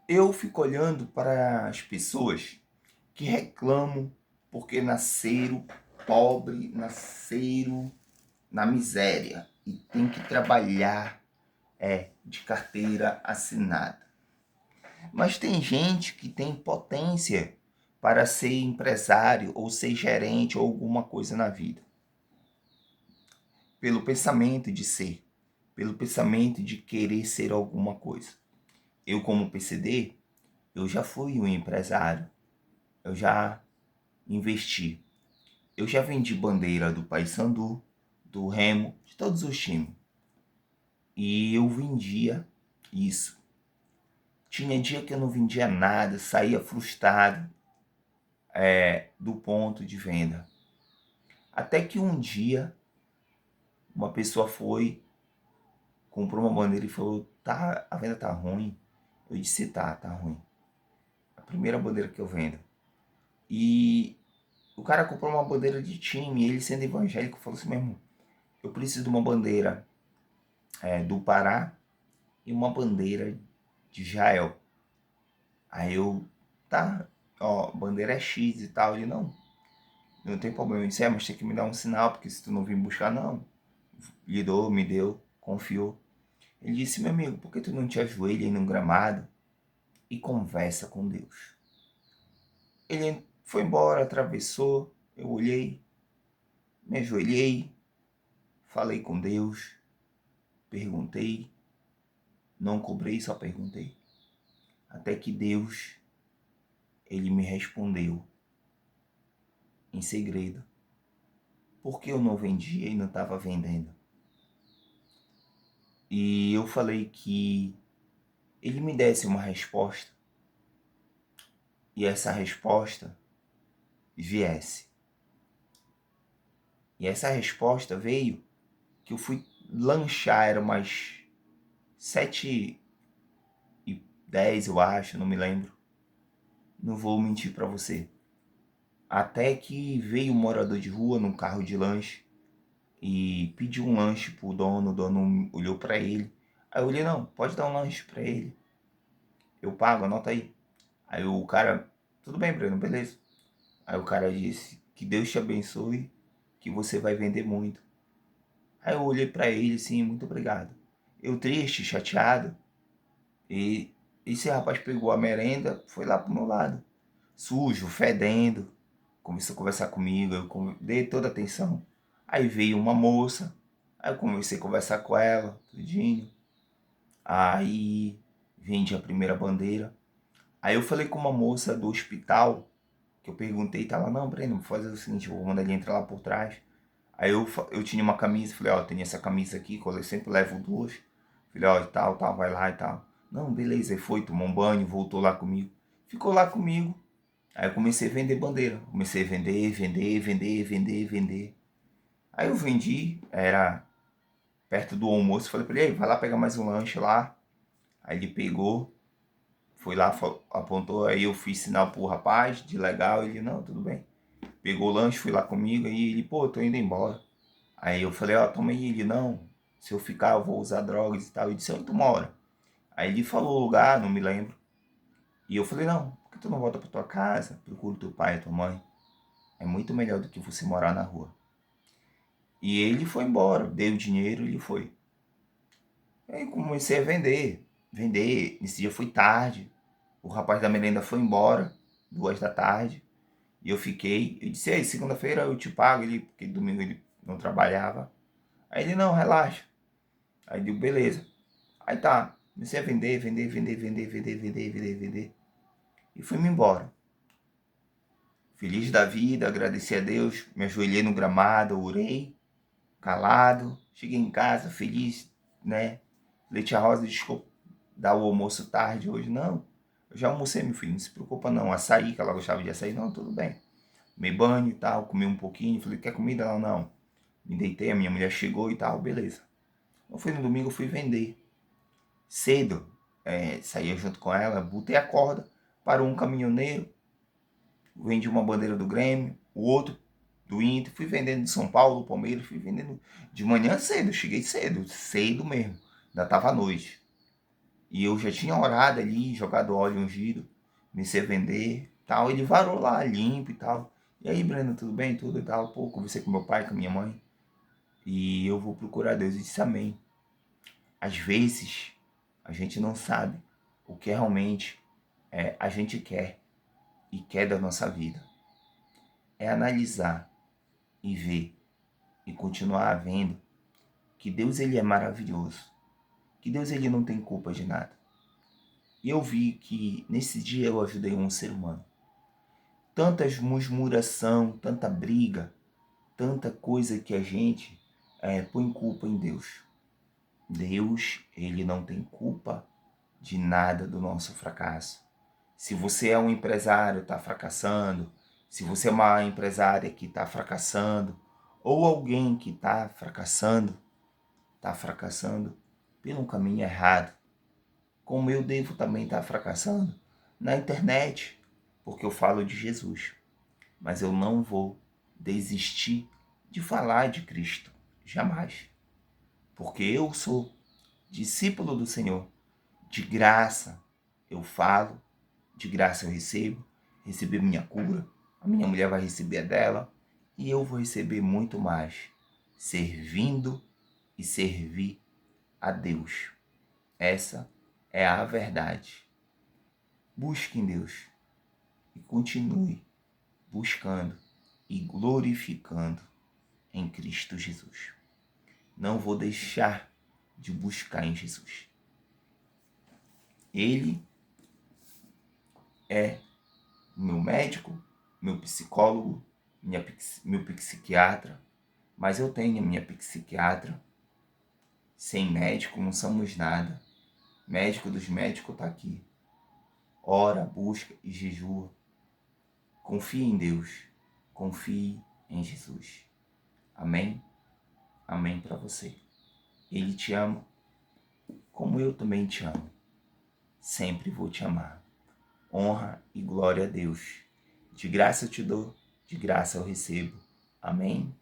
Eu fico olhando para as pessoas que reclamam porque nasceram pobre, nasceram na miséria e tem que trabalhar de carteira assinada. Mas tem gente que tem potência para ser empresário ou ser gerente ou alguma coisa na vida. Pelo pensamento de ser, pelo pensamento de querer ser alguma coisa. Eu, como PCD, eu já fui um empresário, eu já investi, eu já vendi bandeira do Paysandu, do Remo, de todos os times. E eu vendia isso. Tinha dia que eu não vendia nada, saía frustrado do ponto de venda. Até que um dia uma pessoa foi, comprou uma bandeira e falou, tá, a venda tá ruim. Eu disse, tá ruim. A primeira bandeira que eu vendo. E o cara comprou uma bandeira de time, e ele sendo evangélico falou assim, meu irmão, eu preciso de uma bandeira do Pará e uma bandeira de Israel. Aí eu, tá, ó, bandeira é X e tal. Ele, não tem problema. Eu disse, mas tem que me dar um sinal, porque se tu não vir buscar, não. Me deu, confiou. Ele disse, meu amigo, por que tu não te ajoelha aí num gramado e conversa com Deus? Ele foi embora, atravessou, eu olhei, me ajoelhei, falei com Deus, perguntei, não cobrei, só perguntei. Até que Deus, ele me respondeu em segredo. Por que eu não vendia e não estava vendendo? E eu falei que ele me desse uma resposta e essa resposta viesse. E essa resposta veio que eu fui lanchar, era umas 7h10, eu acho, não me lembro. Não vou mentir para você. Até que veio um morador de rua num carro de lanche e pediu um lanche pro dono, o dono olhou para ele. Aí eu olhei, não, pode dar um lanche para ele. Eu pago, anota aí. Aí o cara, tudo bem, Breno, beleza. Aí o cara disse, que Deus te abençoe, que você vai vender muito. Aí eu olhei para ele assim, muito obrigado. Eu triste, chateado, e esse rapaz pegou a merenda, foi lá pro meu lado, sujo, fedendo, começou a conversar comigo, eu dei toda a atenção. Aí veio uma moça, aí eu comecei a conversar com ela, tudinho. Aí vendi a primeira bandeira. Aí eu falei com uma moça do hospital, que eu perguntei, tá lá, não, Breno, vou fazer o seguinte, eu vou mandar ele entrar lá por trás. Aí eu tinha uma camisa, falei, ó, tem essa camisa aqui, que eu sempre levo duas. Falei, ó, e tal, vai lá e tal. Não, beleza, aí foi, tomou um banho, voltou lá comigo. Ficou lá comigo. Aí eu comecei a vender bandeira. Comecei a vender. Aí eu vendi, era perto do almoço, falei pra ele, vai lá pegar mais um lanche lá. Aí ele pegou, foi lá, apontou, aí eu fiz sinal pro rapaz, de legal, ele, não, tudo bem. Pegou o lanche, foi lá comigo, aí ele, pô, tô indo embora. Aí eu falei, ó, toma aí. Ele, não, se eu ficar eu vou usar drogas e tal. Eu disse, onde tu mora? Aí ele falou o lugar, não me lembro. E eu falei, não, por que tu não volta pra tua casa? Procura teu pai e tua mãe. É muito melhor do que você morar na rua. E ele foi embora, dei o dinheiro e ele foi. Aí comecei a vender. Nesse dia foi tarde. O rapaz da merenda foi embora, 2 da tarde. E eu fiquei, eu disse, ei, segunda-feira eu te pago, ele, porque domingo ele não trabalhava. Aí ele, não, relaxa. Aí eu digo, beleza. Aí tá, comecei a vender. E fui-me embora. Feliz da vida, agradeci a Deus, me ajoelhei no gramado, orei, calado. Cheguei em casa, feliz, né? Leite Rosa, desculpa dar o almoço tarde hoje. Não, eu já almocei, meu filho, não se preocupa não. Açaí, que ela gostava de açaí, não, tudo bem. Tomei banho e tal, comi um pouquinho, falei, quer comida? Ela, não. Me deitei, a minha mulher chegou e tal, beleza. Eu fui no domingo, eu fui vender. Cedo, saía junto com ela, botei a corda, parou um caminhoneiro, vendi uma bandeira do Grêmio, o outro do Inter, fui vendendo de São Paulo, Palmeiras, fui vendendo de manhã cedo, cheguei cedo, cedo mesmo, ainda tava à noite. E eu já tinha orado ali, jogado óleo ungido, comecei a vender, tal. Ele varou lá, limpo e tal. E aí, Breno, tudo bem? Tudo e tal. Pô, conversei com meu pai, com minha mãe. E eu vou procurar Deus. E disse amém. Às vezes, a gente não sabe o que realmente a gente quer e quer da nossa vida. É analisar e ver e continuar vendo que Deus ele é maravilhoso. Que Deus ele não tem culpa de nada. E eu vi que nesse dia eu ajudei um ser humano. Tantas murmuração, tanta briga, tanta coisa que a gente põe culpa em Deus. Deus, ele não tem culpa de nada do nosso fracasso. Se você é um empresário, está fracassando, se você é uma empresária que está fracassando, ou alguém que está fracassando pelo caminho errado, como eu devo também estar fracassando na internet, porque eu falo de Jesus. Mas eu não vou desistir de falar de Cristo, jamais. Porque eu sou discípulo do Senhor. De graça eu falo, de graça eu recebo, recebi minha cura, a minha mulher vai receber a dela, e eu vou receber muito mais, servindo e servir a Deus. Essa é a verdade. Busque em Deus e continue buscando e glorificando em Cristo Jesus. Não vou deixar de buscar em Jesus. Ele é meu médico, meu psicólogo, meu psiquiatra, mas eu tenho a minha psiquiatra. Sem médico não somos nada. Médico dos médicos está aqui. Ora, busca e jejua. Confie em Deus. Confie em Jesus. Amém? Amém para você. Ele te ama, como eu também te amo. Sempre vou te amar. Honra e glória a Deus. De graça eu te dou, de graça eu recebo. Amém?